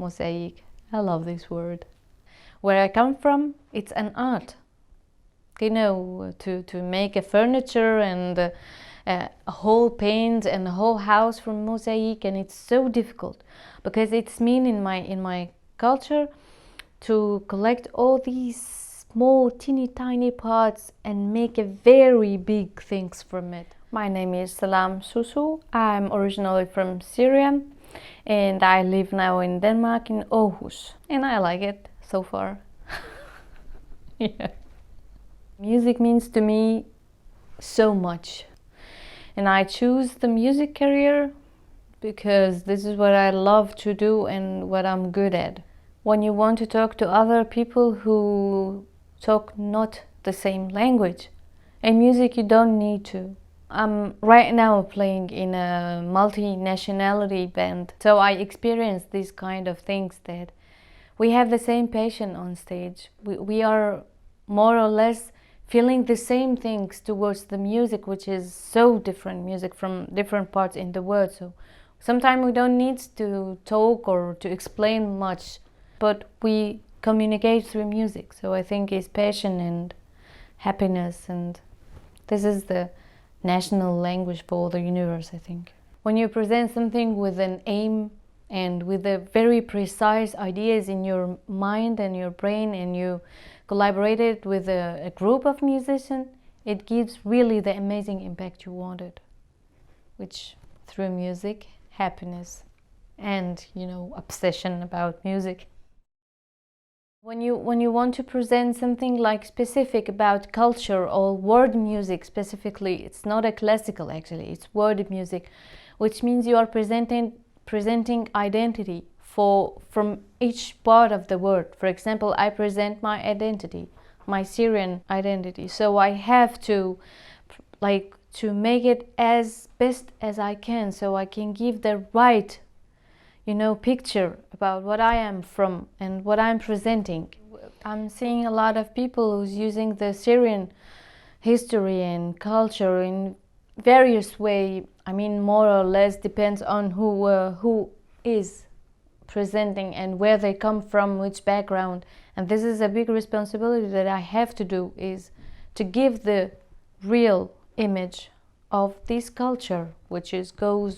MoSaIC. I love this word. Where I come from, it's an art. You know, to make a furniture and a whole paint and a whole house from MoSaIC, and it's so difficult because it's mean in my culture to collect all these small teeny tiny parts and make a very big things from it. My name is Salam Susu. I'm originally from Syria and I live now in Denmark, in Aarhus, and I like it so far. Yeah. Music means to me so much, and I choose the music career because this is what I love to do and what I'm good at. When you want to talk to other people who talk not the same language, in music you don't need to. I'm right now playing in a multinationality band, so I experience these kind of things that we have the same passion on stage. We are more or less feeling the same things towards the music, which is so different music from different parts in the world. So sometimes we don't need to talk or to explain much, but we communicate through music. So I think it's passion and happiness, and this is the national language for the universe, I think. When you present something with an aim and with a very precise ideas in your mind and your brain, and you collaborate it with a group of musicians, it gives really the amazing impact you wanted, which through music, happiness and, you know, obsession about music. When you want to present something like specific about culture or world music specifically, it's not a classical actually, it's world music, which means you are presenting identity from each part of the world. For example, I present my identity, my Syrian identity, so I have to make it as best as I can, so I can give the right, you know, picture about what I am from and what I'm presenting. I'm seeing a lot of people who's using the Syrian history and culture in various way. I mean, more or less depends on who is presenting and where they come from, which background. And this is a big responsibility that I have to do, is to give the real image of this culture, which goes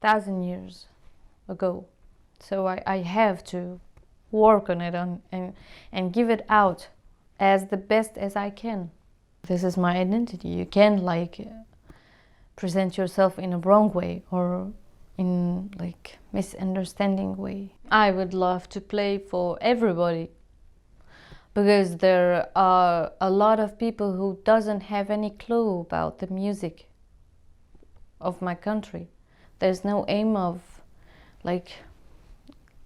1,000 years ago. So I have to work on it and give it out as the best as I can. This is my identity. You can't present yourself in a wrong way or in misunderstanding way. I would love to play for everybody, because there are a lot of people who doesn't have any clue about the music of my country. There's no aim of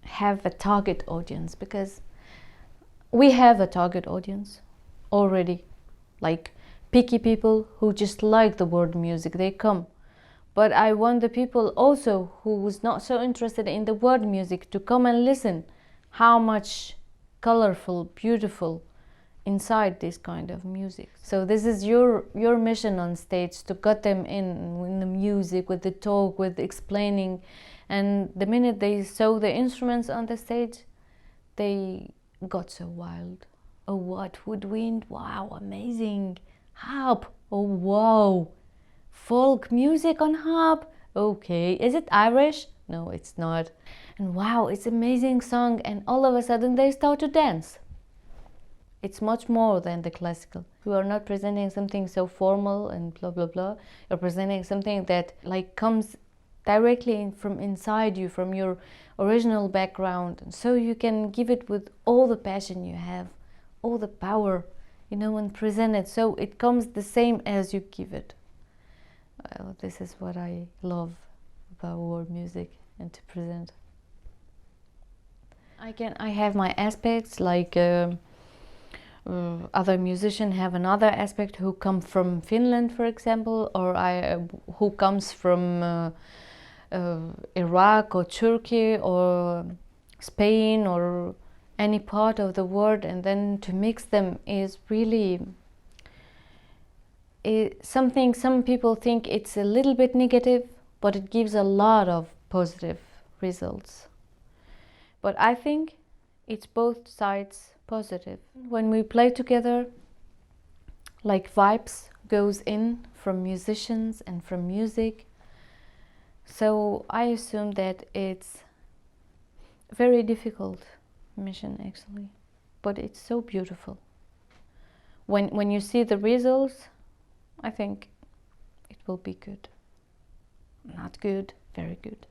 have a target audience, because we have a target audience already, picky people who just like the world music, they come. But I want the people also who was not so interested in the world music to come and listen how much colorful, beautiful inside this kind of music. So this is your mission on stage, to get them in the music, with the talk, with explaining. And the minute they saw the instruments on the stage, they got so wild. Oh, what woodwind, wow, amazing. Harp, oh wow. Folk music on harp, okay. Is it Irish? No, it's not. And wow, it's an amazing song, and all of a sudden they start to dance. It's much more than the classical. You are not presenting something so formal and blah blah blah. You're presenting something that comes directly from inside you, from your original background, and so you can give it with all the passion you have, all the power, you know, and present it so it comes the same as you give it. Well, this is what I love about world music and to present. I have my aspects, other musicians have another aspect who come from Finland, for example, or who comes from Iraq or Turkey or Spain or any part of the world, and then to mix them is really something. Some people think it's a little bit negative, but it gives a lot of positive results. But I think it's both sides positive. When we play together, like vibes goes in from musicians and from music. So I assume that it's a very difficult mission actually, but it's so beautiful. When you see the results, I think it will be good. Not good, very good.